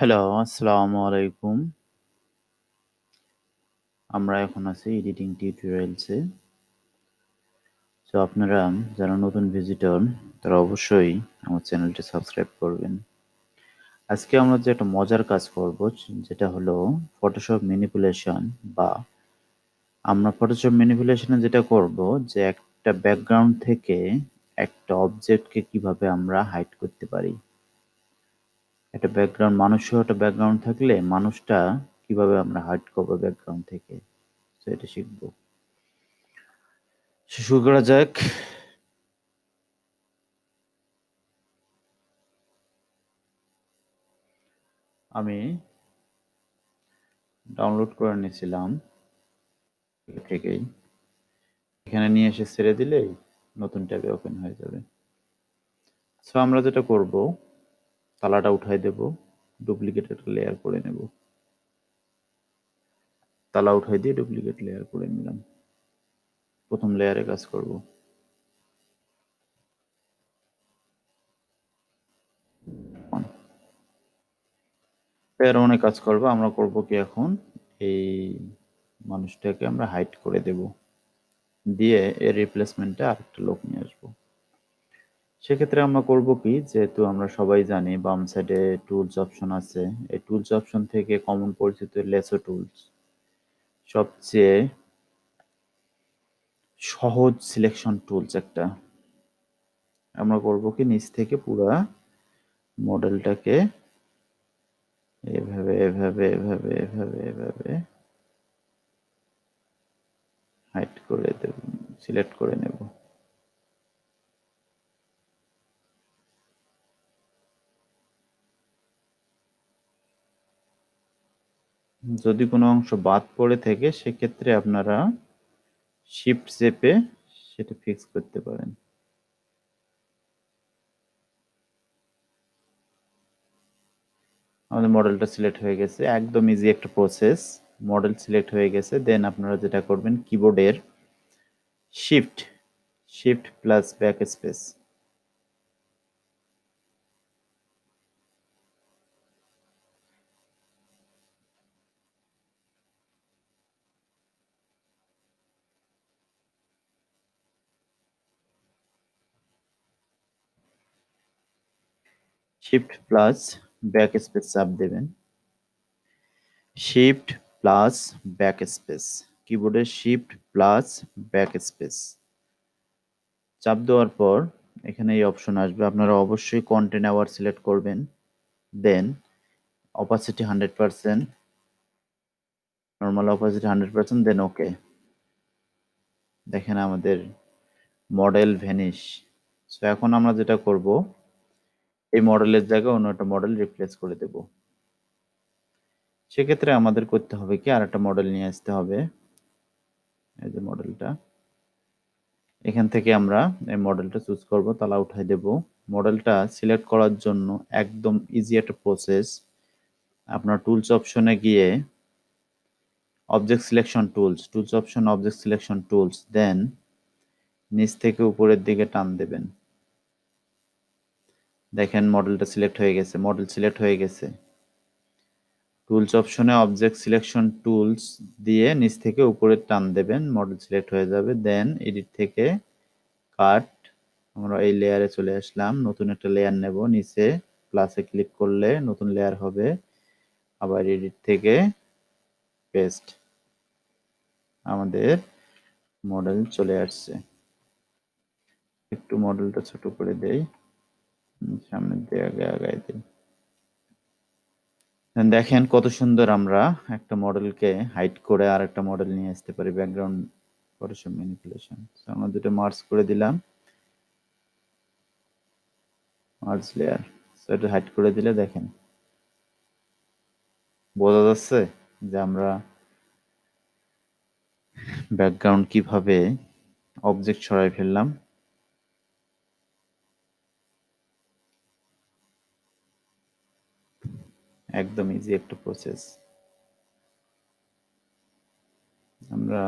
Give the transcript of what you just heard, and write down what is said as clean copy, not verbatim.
Hello, আসসালামু আলাইকুম। আমরা এখন আছি এডিটিং টিউটোরিয়ালসে। আপনারা যারা নতুন ভিজিটর তারা অবশ্যই আমার চ্যানেলটি সাবস্ক্রাইব করবেন। আজকে আমরা যে একটা মজার কাজ করব, যেটা হলো ফটোশপ ম্যানিপুলেশন। বা আমরা ফটোশপ ম্যানিপুলেশনে যেটা করব, যে একটা ব্যাকগ্রাউন্ড থেকে একটা অবজেক্টকে কিভাবে আমরা হাইড করতে পারি। একটা ব্যাকগ্রাউন্ড, মানুষও একটা ব্যাকগ্রাউন্ড থাকলে মানুষটা কিভাবে আমরা হাইড করবো ব্যাকগ্রাউন্ড থেকে, সেটা শিখবো। শুরু করা যাক। আমি ডাউনলোড করে নিয়েছিলাম থেকেই, এখানে নিয়ে এসে ছেড়ে দিলেই নতুন ট্যাবে ওপেন হয়ে যাবে। সো আমরা যেটা করব, তালাটা উঠাই দেব, ডুপ্লিকেট একটা লেয়ার করে নেব। তালা উঠাই দিয়ে ডুপ্লিকেট লেয়ার করে নিলাম। প্রথম লেয়ারে কাজ করব। এর অনেক কাজ করব। আমরা করব কি, এখন এই মানুষটাকে আমরা হাইড করে দেব, দিয়ে এর রিপ্লেসমেন্টে আরেকটা লোক নিয়ে আসবো। সেক্ষেত্রে আমরা করব কি, যেহেতু আমরা সবাই জানি বাম সাইডে টুলস অপশন আছে, এই টুলস অপশন থেকে কমন পরিচিত লেসো টুলস সবচেয়ে সহজ সিলেকশন টুলস একটা। আমরা করব কি, নিচ থেকে পুরা মডেলটাকে এভাবে এভাবে এভাবে এভাবে এভাবে হাইড করে দেব, সিলেক্ট করে নেব। যদি কোনো অংশ বাদ পড়ে থাকে, সেক্ষেত্রে আপনারা শিফট চেপে সেটা ফিক্স করতে পারেন। আমাদের মডেলটা সিলেক্ট হয়ে গেছে, একদম ইজি একটা প্রসেস। মডেল সিলেক্ট হয়ে গেছে, দেন আপনারা যেটা করবেন, কিবোর্ডের shift shift plus back space, shift plus back space চাপ দেবেন। শিফট প্লাস ব্যাক স্পেস, কিবোর্ডের শিফট প্লাস ব্যাক স্পেস চাপ দেওয়ার পর এখানে এই অপশন আসবে। আপনারা অবশ্যই কন্টেন্ট আওয়ার সিলেক্ট করবেন, দেন অপাসিটি 100%, নর্মাল অপাসিটি 100%, দেন ওকে। দেখেন আমাদের মডেল ভ্যানিশ। সো এখন আমরা যেটা করব, এই মডেলের জায়গায় অন্য একটা মডেল রিপ্লেস করে দেব। সেক্ষেত্রে আমাদের করতে হবে কি, আর একটা মডেল নিয়ে আসতে হবে। এই যে মডেলটা, এখান থেকে আমরা এই মডেলটা চুজ করব, তালা উঠাই দেব। মডেলটা সিলেক্ট করার জন্য একদম ইজি একটা প্রসেস। আপনার টুলস অপশনে গিয়ে object selection tools, tools option object selection tools, then নিচ থেকে উপরের দিকে টান দেবেন। দেখেন মডেলটা সিলেক্ট হয়ে গেছে, মডেল সিলেক্ট হয়ে গেছে। টুলস অপশনে অবজেক্ট সিলেকশন টুলস দিয়ে নিচ থেকে উপরে টান দেবেন, মডেল সিলেক্ট হয়ে যাবে। দেন এডিট থেকে কাট, আমরা এই লেয়ারে চলে আসলাম, নতুন একটা লেয়ার নেব। নিচে প্লাসে ক্লিক করলে নতুন লেয়ার হবে। আবার এডিট থেকে পেস্ট, আমাদের মডেল চলে আসছে। একটু মডেলটা ছোট করে দেই, সামনের দিকে আগে আগাই দিই। দেখেন কত সুন্দর আমরা একটা মডেলকে হাইড করে আর একটা মডেল নিয়ে আসতে পারি। ব্যাকগ্রাউন্ড ফটোশপ ম্যানিপুলেশন, আমরা দুটো মার্জ করে দিলাম, মার্জ লেয়ার। এটা হাইড করে দিলে দেখেন বোঝা যাচ্ছে যে আমরা ব্যাকগ্রাউন্ড কিভাবে অবজেক্ট সরাই ফেললাম। একদম ইজি একটা প্রসেস। আমরা